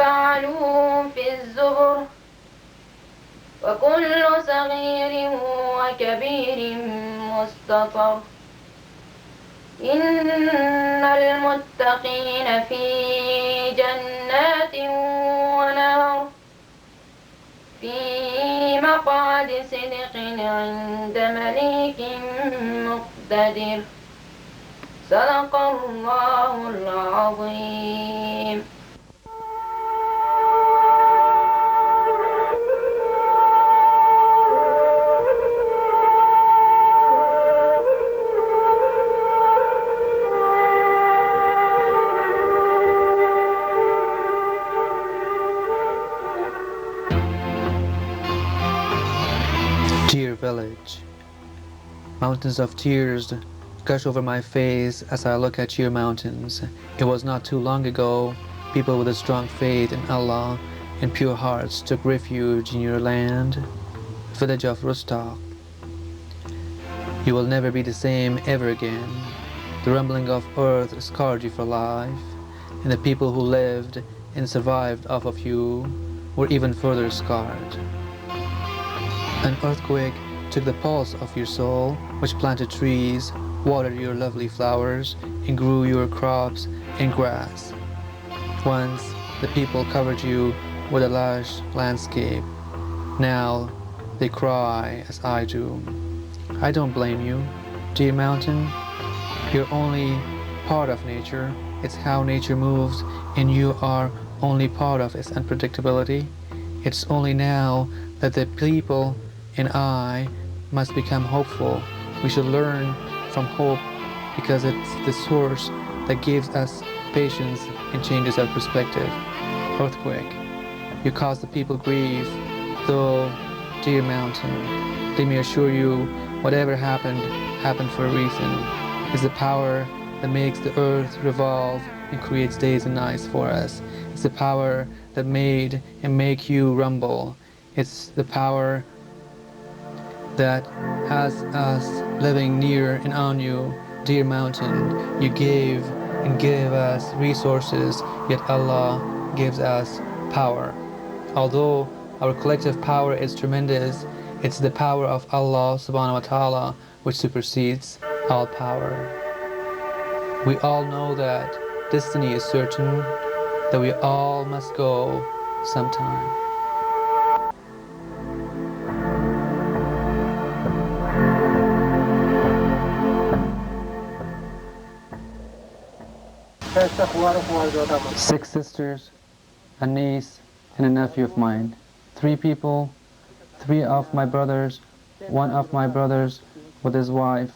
فعلوه في الزبر وكل صغير وكبير مستطر إن المتقين في جنات ونهر في مقعد صدق عند مليك مقتدر صدق الله العظيم. Dear village, mountains of tears gush over my face as I look at your mountains. It was not too long ago, people with a strong faith in Allah and pure hearts took refuge in your land, village of Rustaq. You will never be the same ever again. The rumbling of earth scarred you for life, and the people who lived and survived off of you were even further scarred. An earthquake took the pulse of your soul, which planted trees, watered your lovely flowers, and grew your crops and grass. Once, the people covered you with a lush landscape. Now, they cry as I do. I don't blame you, dear mountain. You're only part of nature. It's how nature moves, and you are only part of its unpredictability. It's only now that the people and I must become hopeful. We should learn from hope because it's the source that gives us patience and changes our perspective. Earthquake, you cause the people grief, though, dear mountain, let me assure you, whatever happened for a reason. It's the power that makes the earth revolve and creates days and nights for us. It's the power that made and make you rumble. It's the power that has us living near and on you, dear mountain. You gave and give us resources, yet Allah gives us power. Although our collective power is tremendous, it's the power of Allah subhanahu wa ta'ala which supersedes all power. We all know that destiny is certain, that we all must go sometime. Six sisters, a niece, and a nephew of mine. 3 people, 3 of my brothers, 1 of my brothers with his wife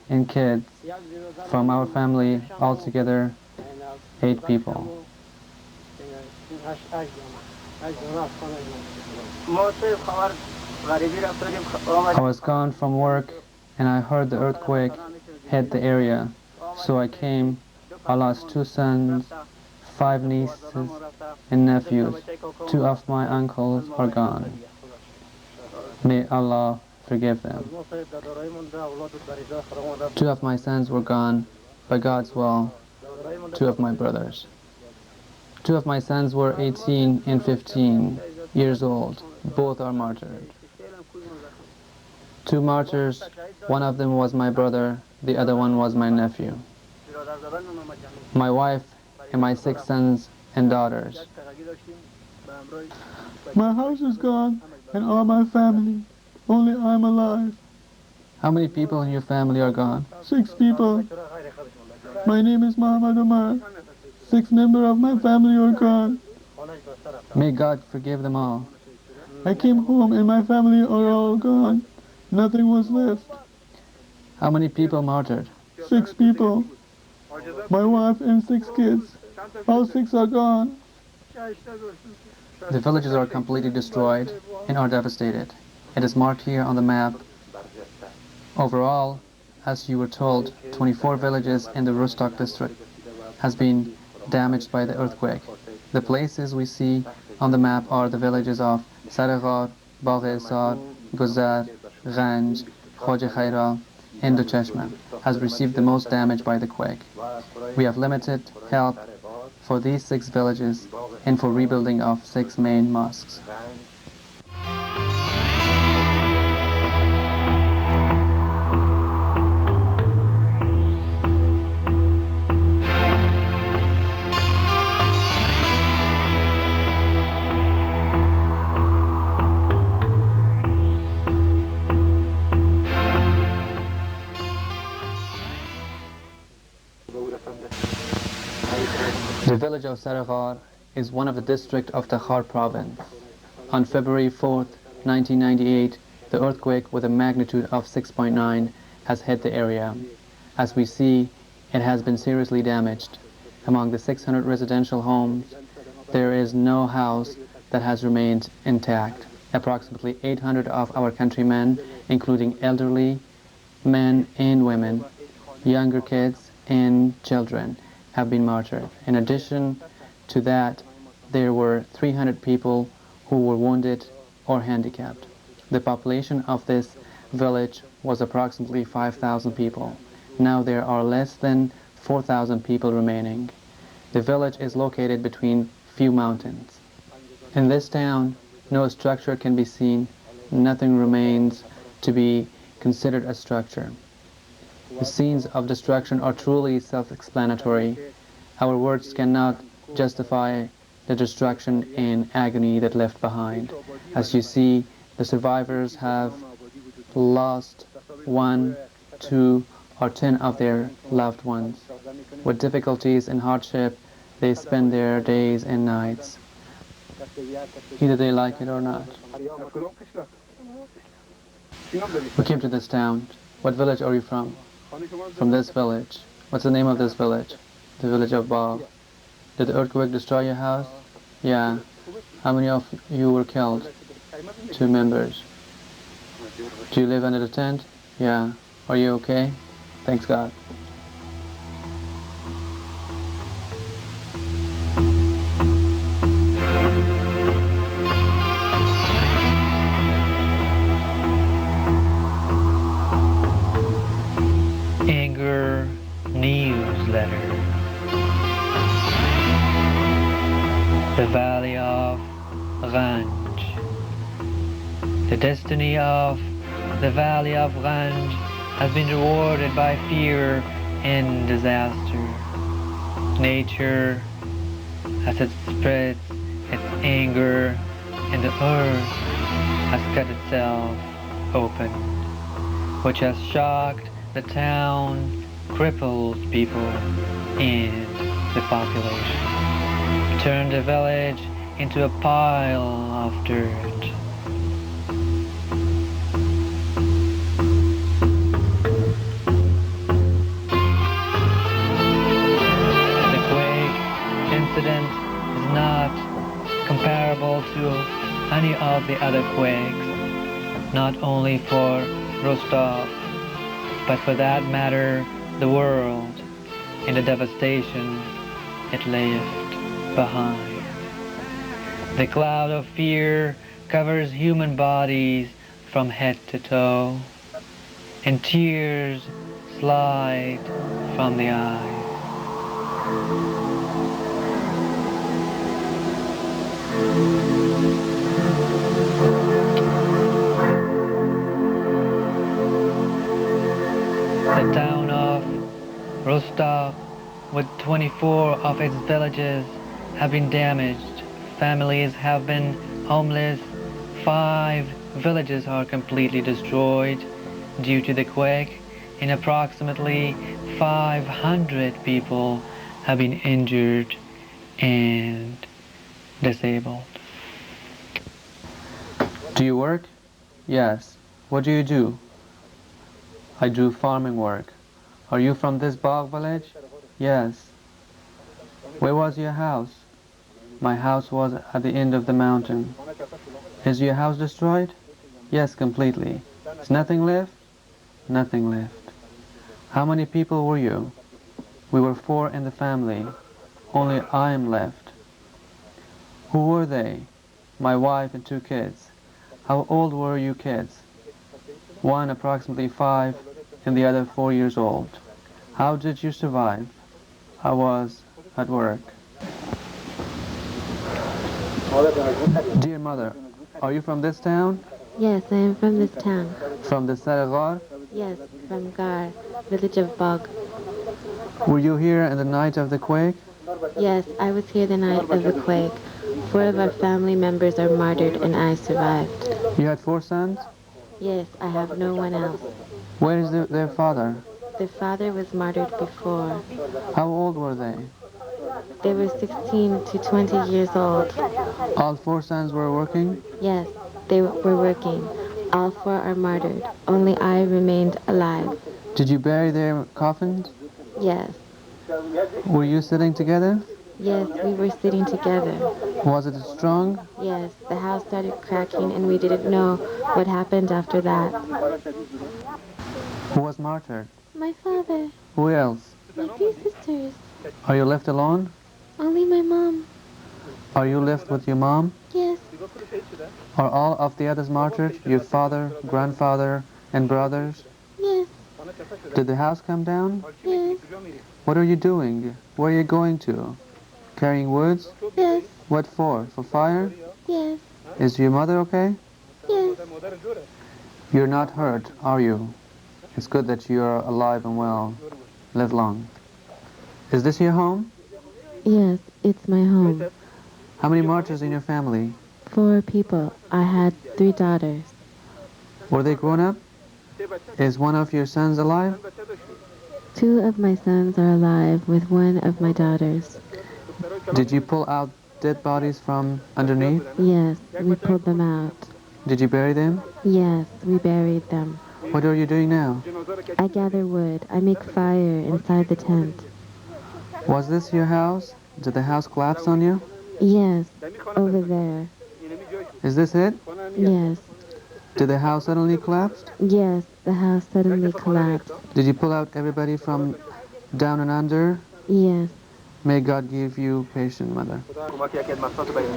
and kids. From our family, altogether, 8 people. I was gone from work and I heard the earthquake hit the area, so I came. I lost 2 sons, 5 nieces and nephews. 2 of my uncles are gone. May Allah forgive them. 2 of my sons were gone, by God's will, 2 of my brothers. 2 of my sons were 18 and 15 years old. Both are martyred. 2 martyrs, one of them was my brother, the other one was my nephew. My wife and my 6 sons and daughters. My house is gone and all my family. Only I'm alive. How many people in your family are gone? 6 people. My name is Muhammad Umar. 6 members of my family are gone. May God forgive them all. I came home and my family are all gone. Nothing was left. How many people martyred? 6 people. My wife and 6 kids. All 6 are gone. The villages are completely destroyed and are devastated. It is marked here on the map. Overall, as you were told, 24 villages in the Rustaq district has been damaged by the earthquake. The places we see on the map are the villages of Saragat, Bagh-e-Sar, Guzar, Ganj, Khoja Khaira, and Ducheshma has received the most damage by the quake. We have limited help for these 6 villages and for rebuilding of 6 main mosques. The village of Saraghar is one of the districts of Takhar province. On February 4th, 1998, the earthquake with a magnitude of 6.9 has hit the area. As we see, it has been seriously damaged. Among the 600 residential homes, there is no house that has remained intact. Approximately 800 of our countrymen, including elderly, men and women, younger kids and children, have been martyred. In addition to that, there were 300 people who were wounded or handicapped. The population of this village was approximately 5,000 people. Now there are less than 4,000 people remaining. The village is located between few mountains. In this town, no structure can be seen. Nothing remains to be considered a structure. The scenes of destruction are truly self-explanatory. Our words cannot justify the destruction and agony that left behind. As you see, the survivors have lost 1, 2, or 10 of their loved ones. With difficulties and hardship, they spend their days and nights. Either they like it or not. We came to this town. What village are you from? From this village. What's the name of this village? The village of Bab. Did the earthquake destroy your house? Yeah. How many of you were killed? 2 members. Do you live under the tent? Yeah. Are you okay? Thanks God. Anger newsletter. The Valley of Ganj. The destiny of the Valley of Ganj has been rewarded by fear and disaster. Nature, as it spreads its anger, and the earth has cut itself open, which has shocked the town, crippled people, and the population. Turned the village into a pile of dirt. The quake incident is not comparable to any of the other quakes, not only for Rostov, but for that matter, the world, in the devastation it left behind. The cloud of fear covers human bodies from head to toe, and tears slide from the eyes. The town of Rostaq, with 24 of its villages, have been damaged. Families have been homeless. 5 villages are completely destroyed due to the quake, and approximately 500 people have been injured and disabled. Do you work? Yes. What do you do? I do farming work. Are you from this bog village? Yes. Where was your house? My house was at the end of the mountain. Is your house destroyed? Yes, completely. Is nothing left? Nothing left. How many people were you? We were 4 in the family. Only I am left. Who were they? My wife and 2 kids. How old were you kids? One approximately 5 and the other 4 years old. How did you survive? I was at work. Dear mother, are you from this town? Yes, I am from this town. From the Saragar? Yes, from Gar, village of Bog. Were you here in the night of the quake? Yes, I was here the night of the quake. 4 of our family members are martyred and I survived. You had 4 sons? Yes, I have no one else. Where is their father? Their father was martyred before. How old were they? They were 16 to 20 years old. All 4 sons were working? Yes, they were working. All 4 are martyred. Only I remained alive. Did you bury their coffins? Yes. Were you sitting together? Yes, we were sitting together. Was it strong? Yes, the house started cracking and we didn't know what happened after that. Who was martyred? My father, Who else? my 3 sisters, Are you left alone? only my mom. Are you left with your mom? Yes, Are all of the others martyred? Your father, grandfather, and brothers? yes, Did the house come down? yes, What are you doing? Where are you going to? Carrying woods? yes, What for? For fire? yes, Is your mother okay? yes. You're not hurt, are you? It's good that you are alive and well. Live long. Is this your home? Yes, it's my home. How many martyrs in your family? 4 people. I had 3 daughters. Were they grown up? Is one of your sons alive? 2 of my sons are alive with 1 of my daughters. Did you pull out dead bodies from underneath? Yes, we pulled them out. Did you bury them? Yes, we buried them. What are you doing now? I gather wood. I make fire inside the tent. Was this your house? Did the house collapse on you? Yes, over there. Is this it? Yes, Did the house suddenly collapse? yes, the house suddenly collapsed. Did you pull out everybody from down and under? Yes, May God give you patience, mother.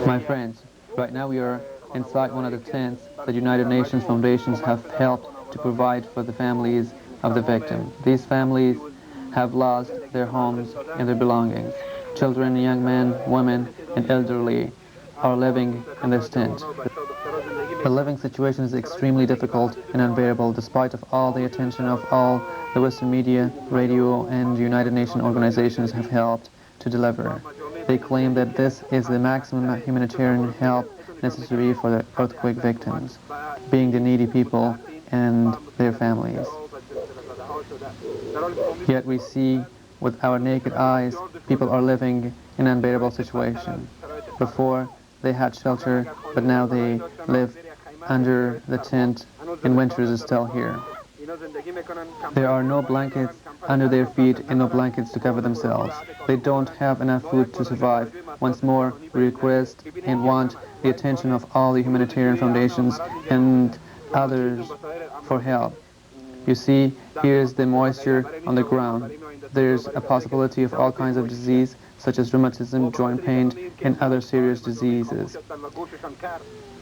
My friends, right now we are inside one of the tents that United Nations foundations have helped to provide for the families of the victim. These families have lost their homes and their belongings. Children, young men, women, and elderly are living in this tent. The living situation is extremely difficult and unbearable despite of all the attention of all the Western media, radio, and United Nations organizations have helped to deliver. They claim that this is the maximum humanitarian help necessary for the earthquake victims, being the needy people and their families. Yet we see with our naked eyes, people are living in an unbearable situation. Before, they had shelter, but now they live under the tent, and winters is still here. There are no blankets under their feet and no blankets to cover themselves. They don't have enough food to survive. Once more, we request and want the attention of all the humanitarian foundations and others for help. You see, here is the moisture on the ground. There's a possibility of all kinds of disease, such as rheumatism, joint pain, and other serious diseases.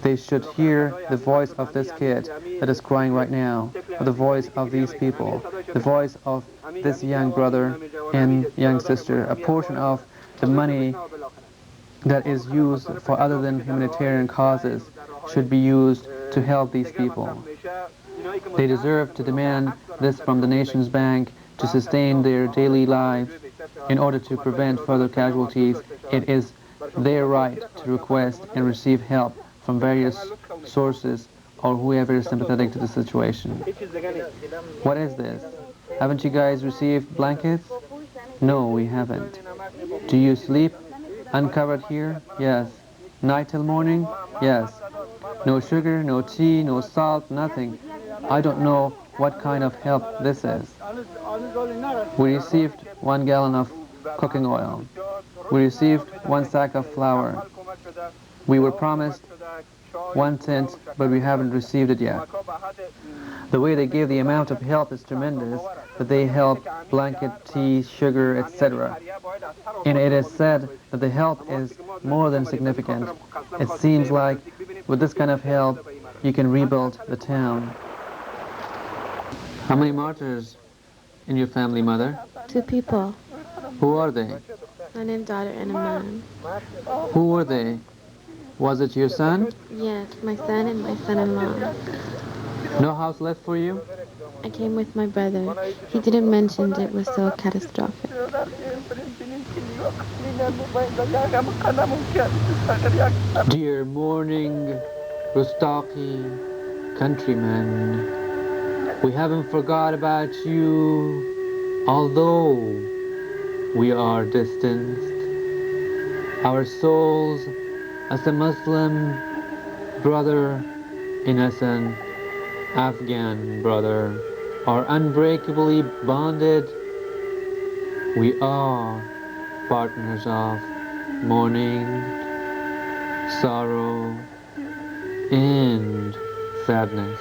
They should hear the voice of this kid that is crying right now, or the voice of these people, the voice of this young brother and young sister. A portion of the money that is used for other than humanitarian causes should be used to help these people. They deserve to demand this from the nation's bank to sustain their daily lives. In order to prevent further casualties, it is their right to request and receive help from various sources or whoever is sympathetic to the situation. What is this? Haven't you guys received blankets? No, we haven't. Do you sleep uncovered here? Yes. Night till morning? Yes. No sugar, no tea, no salt, nothing. I don't know what kind of help this is. We received 1 gallon of cooking oil. We received 1 sack of flour. We were promised 1 tent, but we haven't received it yet. The way they give the amount of help is tremendous, that they help blanket, tea, sugar, etc. And it is said that the help is more than significant. It seems like with this kind of help, you can rebuild the town. How many martyrs in your family, mother? 2 people, Who are they? son and daughter and a man. Who were they? Was it your son? Yes, my son and my son-in-law. No house left for you? I came with my brother. He didn't mention it was so catastrophic. Dear mourning Rustaqi countrymen, we haven't forgot about you, although we are distanced. Our souls, as a Muslim brother and as an Afghan brother, are unbreakably bonded. We are partners of mourning, sorrow, and sadness.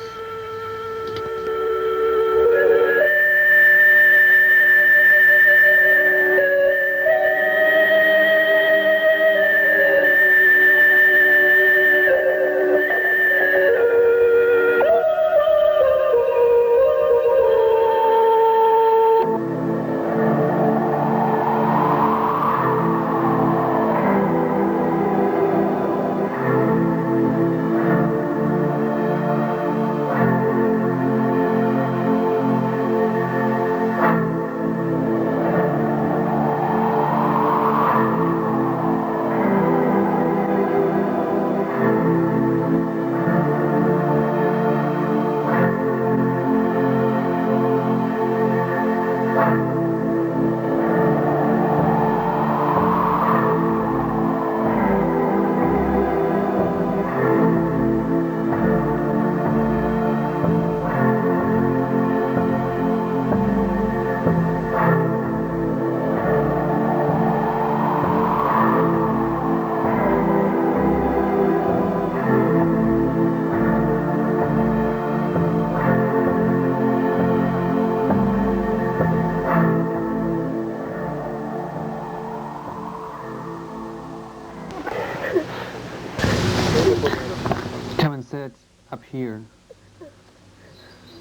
Come and sit up here.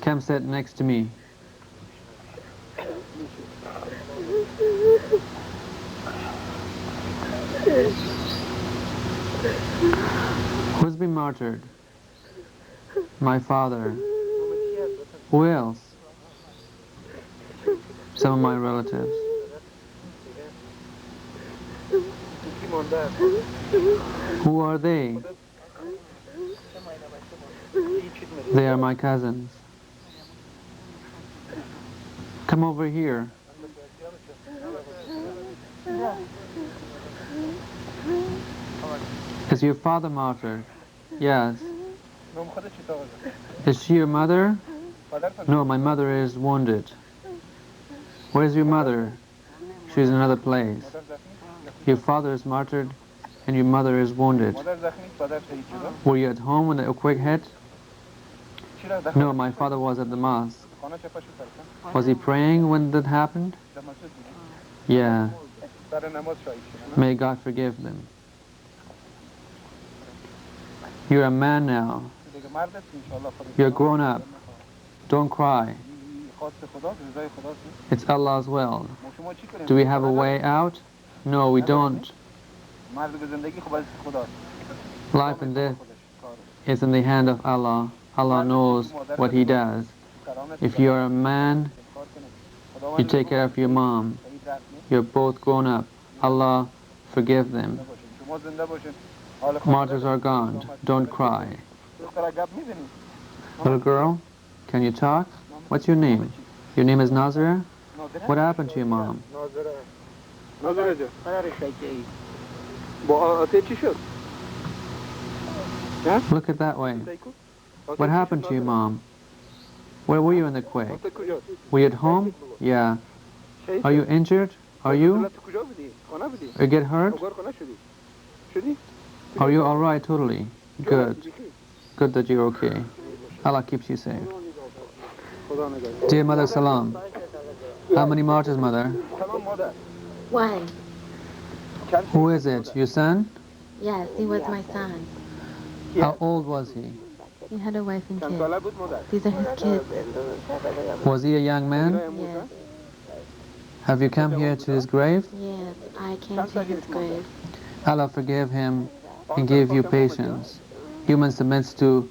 Come sit next to me. Who's been martyred? My father. Who else? Some of my relatives. Who are they? They are my cousins. Come over here. Is your father martyred? Yes. Is she your mother? No, my mother is wounded. Where's your mother? She's in another place. Your father is martyred and your mother is wounded. Were you at home when the earthquake hit? No, my father was at the mosque. Was he praying when that happened? Yeah. May God forgive them. You're a man now. You're grown up. Don't cry. It's Allah's will. Do we have a way out? No, we don't. Life and death is in the hand of Allah. Allah knows what He does. If you're a man, you take care of your mom. You're both grown up. Allah forgive them. Martyrs are gone. Don't cry. Little girl, can you talk? What's your name? Your name is Nazira? What happened to your mom? Look at that way. What happened to your mom? Where were you in the quake? Were you at home? Yeah. Are you injured? Are you? You get hurt? Are you alright totally? Good. Good that you're okay. Allah keeps you safe. Dear Mother Salam, how many martyrs, Mother? One. Who is it? Your son? Yes, he was my son. How old was he? He had a wife and kids. These are his kids. Was he a young man? Yes. Have you come here to his grave? Yes, I came to his grave. Allah forgive him and gave you patience. Human submits to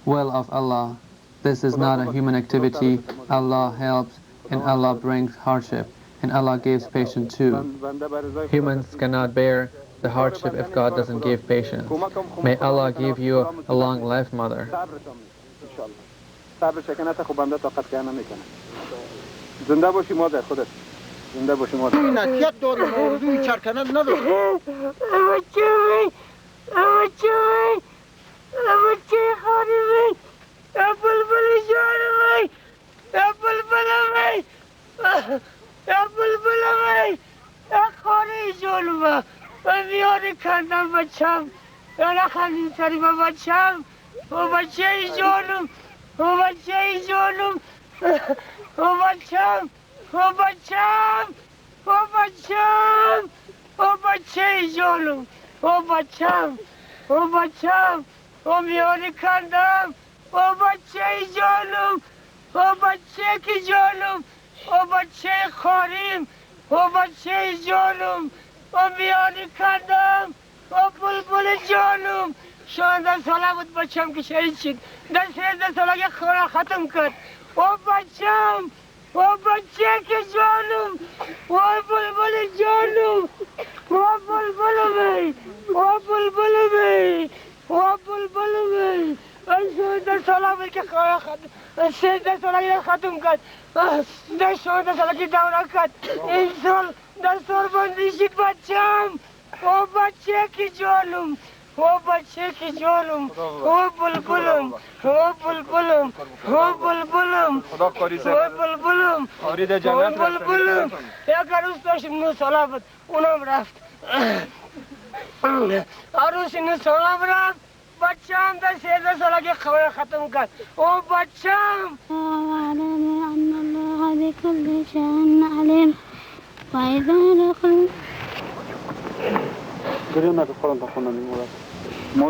will of Allah. This is not a human activity. Allah helps and Allah brings hardship, and Allah gives patience too. Humans cannot bear the hardship if God doesn't give patience. May Allah give you a long life, mother.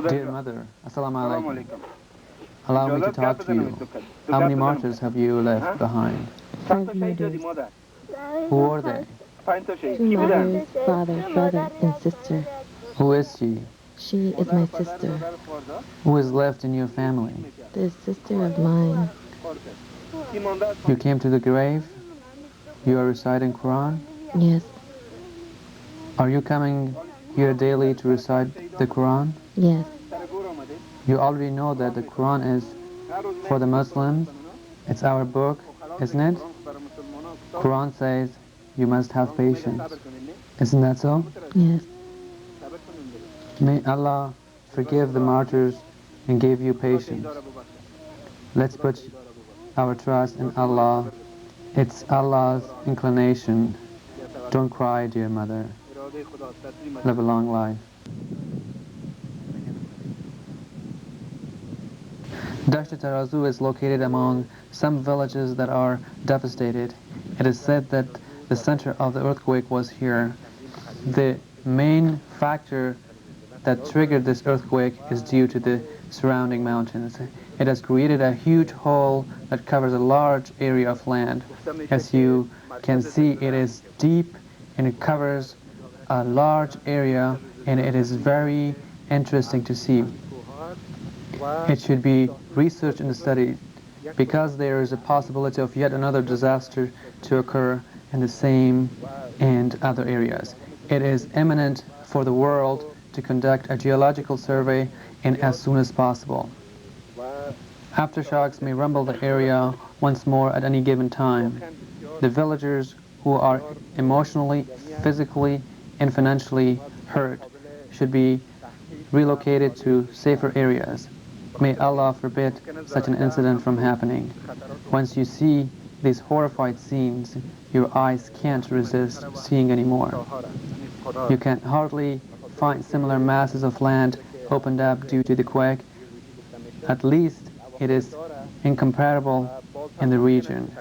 Dear mother, Assalamu alaikum. Allow me to talk to you. How many martyrs have you left behind? 5 murders. Who are they? 2 mothers, father, brother, and sister. Who is she? She is my sister. Who is left in your family? This sister of mine. You came to the grave? You are reciting Quran? Yes, Are you coming here daily to recite the Quran? yes, You already know that the Quran is for the Muslims. It's our book, isn't it? Quran says you must have patience. Isn't that so? yes. May Allah forgive the martyrs and give you patience. Let's put our trust in Allah. It's Allah's inclination. Don't cry, dear mother. Live a long life. Dasht Tarazu is located among some villages that are devastated. It is said that the center of the earthquake was here. The main factor that triggered this earthquake is due to the surrounding mountains. It has created a huge hole that covers a large area of land. As you can see, it is deep and it covers a large area, and it is very interesting to see. It should be researched and studied because there is a possibility of yet another disaster to occur in the same and other areas. It is imminent for the world to conduct a geological survey, and as soon as possible. Aftershocks may rumble the area once more at any given time. The villagers who are emotionally, physically, and financially hurt should be relocated to safer areas. May Allah forbid such an incident from happening. Once you see these horrified scenes, your eyes can't resist seeing anymore. You can hardly find similar masses of land opened up due to the quake. At least it is incomparable in the region.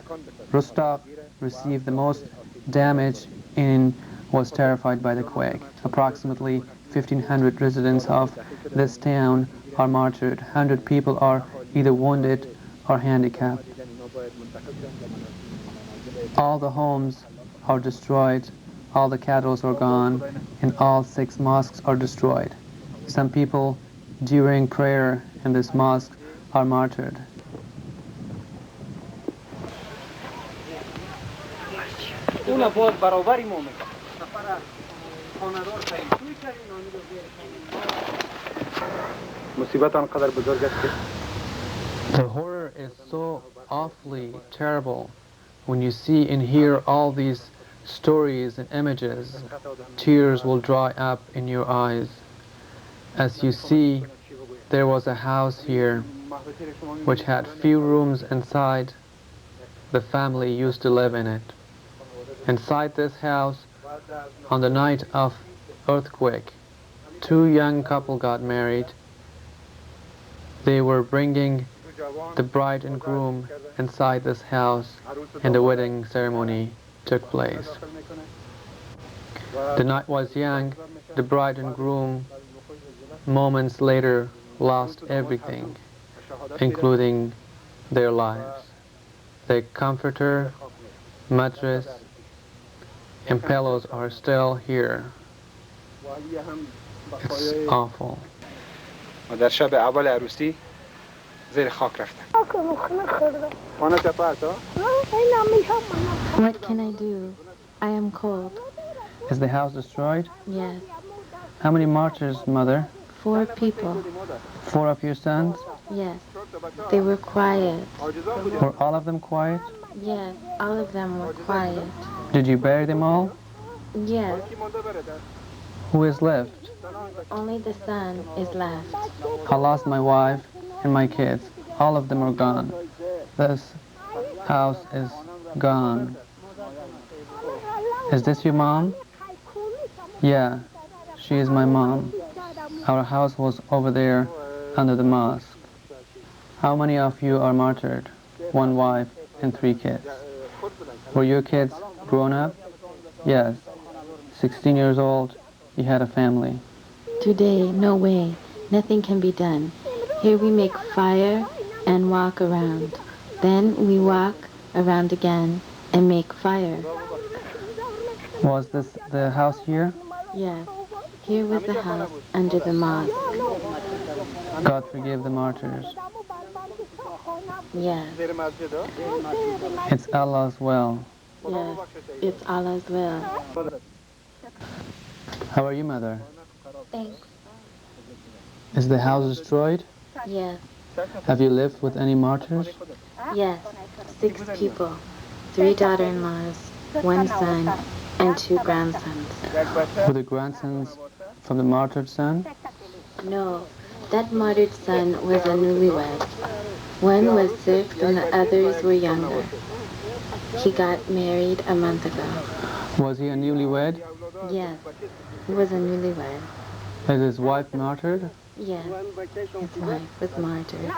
Rostov received the most damage and was terrified by the quake. Approximately 1,500 residents of this town are martyred. 100 people are either wounded or handicapped. All the homes are destroyed, all the cattle are gone, and all 6 mosques are destroyed. Some people during prayer in this mosque are martyred. The horror is so awfully terrible. When you see and hear all these stories and images, tears will dry up in your eyes. As you see, there was a house here which had few rooms inside. The family used to live in it. Inside this house, on the night of earthquake, 2 young couple got married. They were bringing the bride and groom inside this house, and the wedding ceremony took place. The night was young. The bride and groom moments later lost everything, including their lives. The comforter, mattress, and pillows are still here. It's awful. در شب اول عروسی زیر خاک رفتن. What can I do? I am cold. Is the house destroyed? Yes. How many martyrs, Mother? 4 people. 4 of your sons? Yes. They were quiet. Were all of them quiet? Yes, all of them were quiet. Did you bury them all? Yes, Who is left? only the son is left. I lost my wife and my kids. All of them are gone. This house is gone. Is this your mom? Yeah, she is my mom. Our house was over there under the mosque. How many of you are martyred? 1 wife and 3 kids. Were your kids grown up? Yes. 16 years old, you had a family. Today, no way. Nothing can be done. Here we make fire and walk around. Then we walk around again and make fire. Was this the house here? Yes, here was the house under the mosque. God forgive the martyrs. Yes, It's Allah's will. yes, it's Allah's will. How are you, Mother? Thanks. Is the house destroyed? Yes, Have you lived with any martyrs? yes, 6 people. 3 daughter-in-laws, 1 son, and 2 grandsons. Were the grandsons from the martyred son? No, that martyred son was a newlywed. One was 6 and the others were younger. He got married a month ago. Was he a newlywed? Yes, he was a newlywed. Is his wife martyred? Yes, his wife was martyred.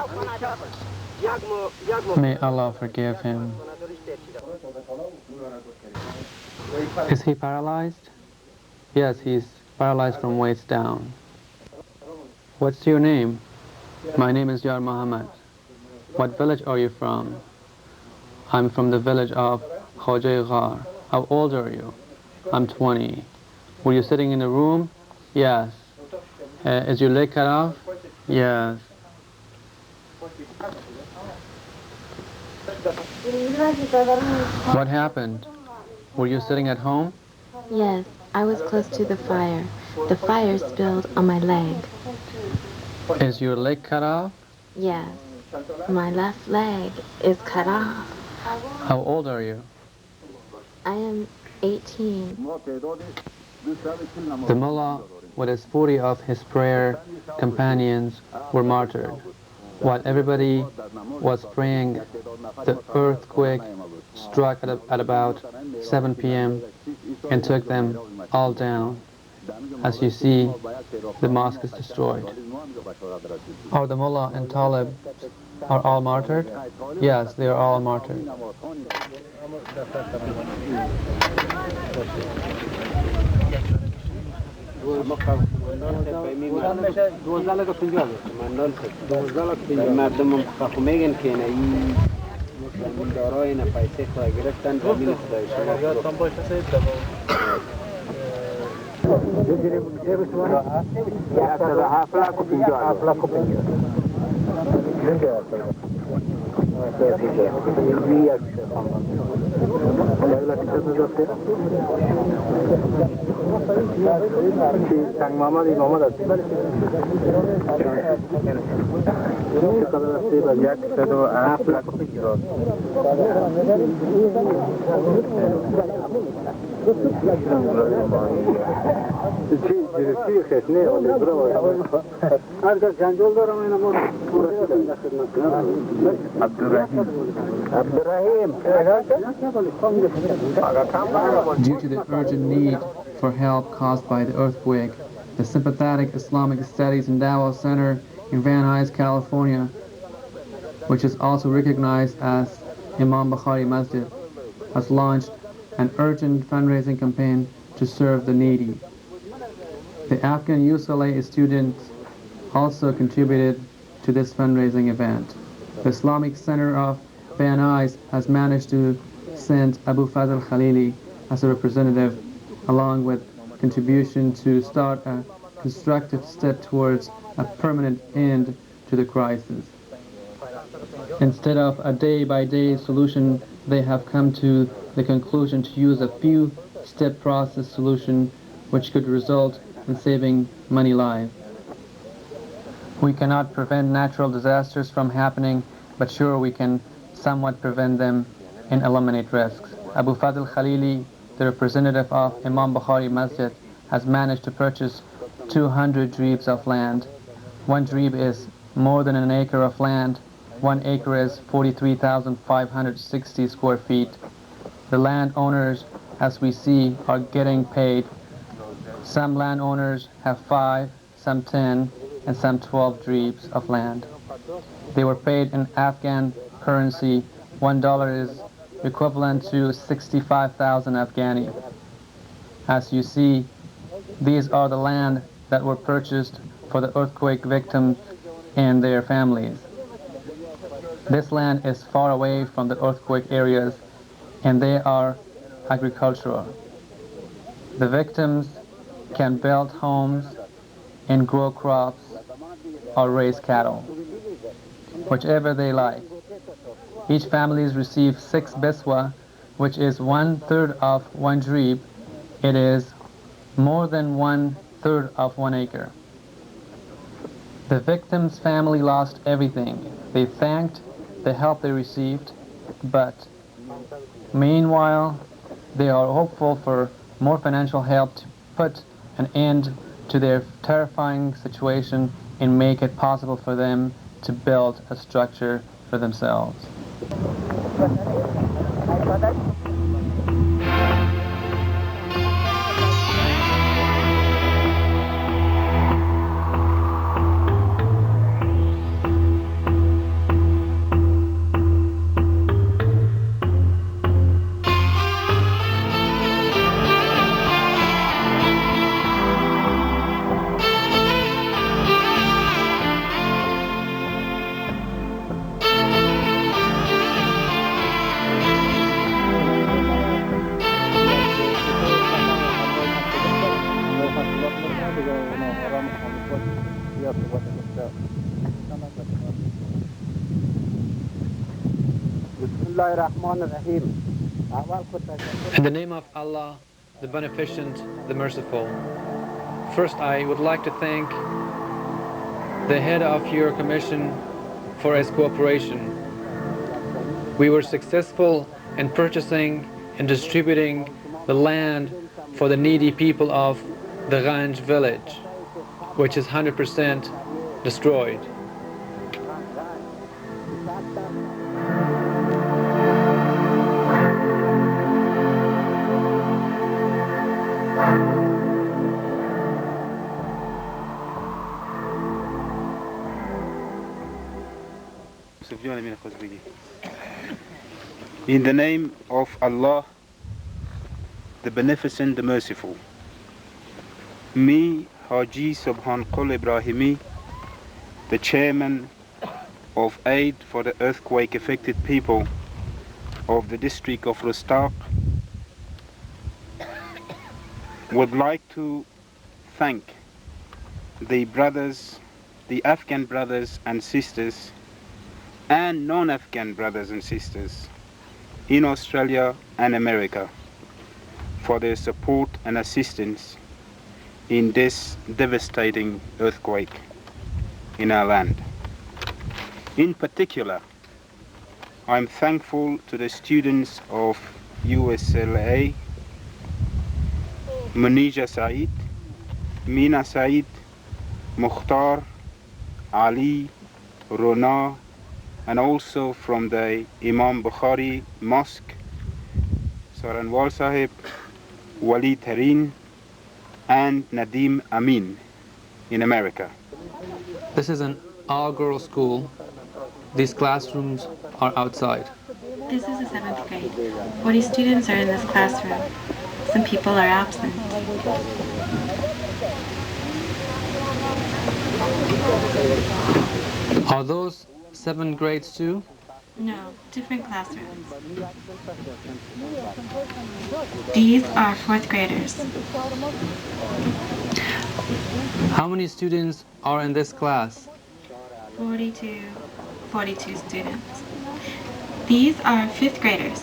May Allah forgive him. Is he paralyzed? Yes, he's paralyzed from waist down. What's your name? My name is Yar Muhammad. What village are you from? I'm from the village of Khawaja. How old are you? I'm 20. Were you sitting in a room? Yes. Is your leg cut off? Yes. What happened? Were you sitting at home? Yes, I was close to the fire. The fire spilled on my leg. Is your leg cut off? Yes, my left leg is cut off. How old are you? I am 18. The mullah with his 40 of his prayer companions were martyred. While everybody was praying, the earthquake struck at about 7 p.m. and took them all down. As you see, the mosque is destroyed. Are the mullah and talib are all martyred? Yes, they are all martyred. Due to the urgent need for help caused by the earthquake, the Sympathetic Islamic Studies and Dawah Center in Van Nuys, California, which is also recognized as Imam Bukhari Masjid, has launched an urgent fundraising campaign to serve the needy. The Afghan UCLA students also contributed to this fundraising event. The Islamic Center of Van Nuys has managed to send Abu Fazl Khalili as a representative, along with contribution to start a constructive step towards a permanent end to the crisis. Instead of a day-by-day solution, they have come to the conclusion to use a few-step process solution which could result in saving many lives. We cannot prevent natural disasters from happening, but sure we can somewhat prevent them and eliminate risks. Abu Fazl Khalili, the representative of Imam Bukhari Masjid, has managed to purchase 200 dreebs of land. One dreeb is more than an acre of land. 1 acre is 43,560 square feet. The landowners, as we see, are getting paid. Some landowners have 5, some 10, and some 12 dreebs of land. They were paid in Afghan currency. $1 is equivalent to 65,000 Afghani. As you see, these are the land that were purchased for the earthquake victims and their families. This land is far away from the earthquake areas, and they are agricultural. The victims can build homes and grow crops or raise cattle, whichever they like. Each family receives 6 biswa, which is 1/3 of 1 dreeb. It is more than 1/3 of 1 acre. The victim's family lost everything. They thanked the help they received, but meanwhile, they are hopeful for more financial help to put an end to their terrifying situation and make it possible for them to build a structure for themselves. In the name of Allah, the Beneficent, the Merciful. First, I would like to thank the head of your commission for his cooperation. We were successful in purchasing and distributing the land for the needy people of the Ganj village, which is 100% destroyed. In the name of Allah, the Beneficent, the Merciful. Me, Haji Subhan Qul Ibrahimi, the chairman of Aid for the earthquake affected people of the district of Restaq, would like to thank the Afghan brothers and sisters and non-Afghan brothers and sisters in Australia and America for their support and assistance in this devastating earthquake in our land. In particular, I'm thankful to the students of USLA, Munija Said, Mina Said, Mukhtar, Ali, Rona, and also from the Imam Bukhari Mosque, Saranwal Sahib, Wali Tareen, and Nadim Amin in America. This is an all-girls school. These classrooms are outside. This is the 7th grade. 40 students are in this classroom. Some people are absent. Are those 7th grades too? No, different classrooms. These are 4th graders. How many students are in this class? 42 students. These are 5th graders.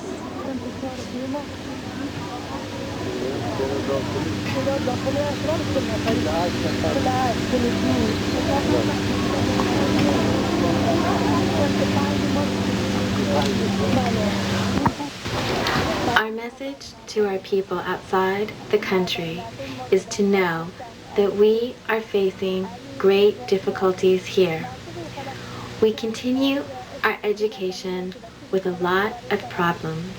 Our message to our people outside the country is to know that we are facing great difficulties here. We continue our education with a lot of problems.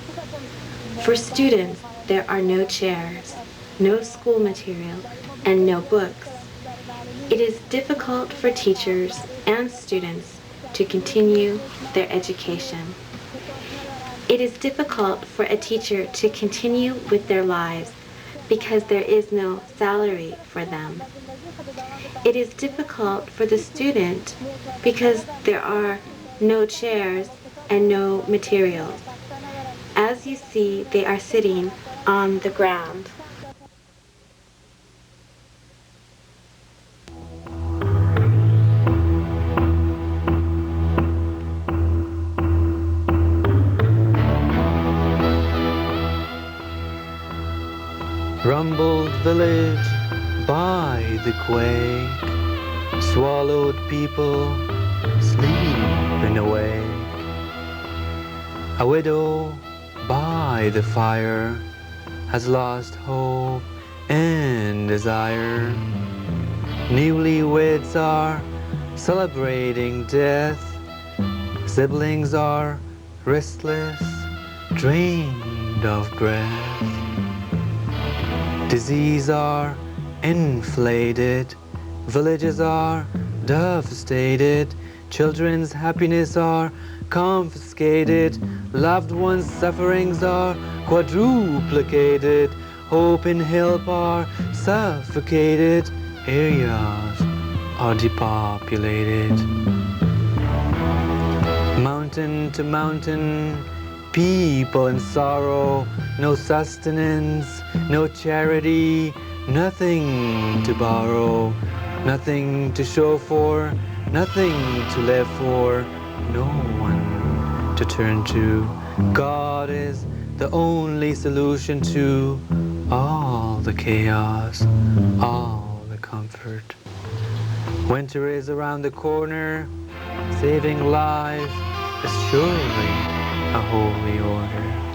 For students, there are no chairs, no school material, and no books. It is difficult for teachers and students to continue their education. It is difficult for a teacher to continue with their lives because there is no salary for them. It is difficult for the student because there are no chairs and no materials. As you see, they are sitting on the ground. Rumbled village by the quake, swallowed people sleeping awake. A widow by the fire has lost hope and desire. Newlyweds are celebrating death. Siblings are restless, drained of breath. Disease are inflated, villages are devastated, children's happiness are confiscated, loved ones' sufferings are quadruplicated, hope and help are suffocated, areas are depopulated. Mountain to mountain, people in sorrow, no sustenance, no charity, nothing to borrow, nothing to show for, nothing to live for, no one to turn to. God is the only solution to all the chaos, all the comfort. Winter is around the corner, saving lives is surely a holy order.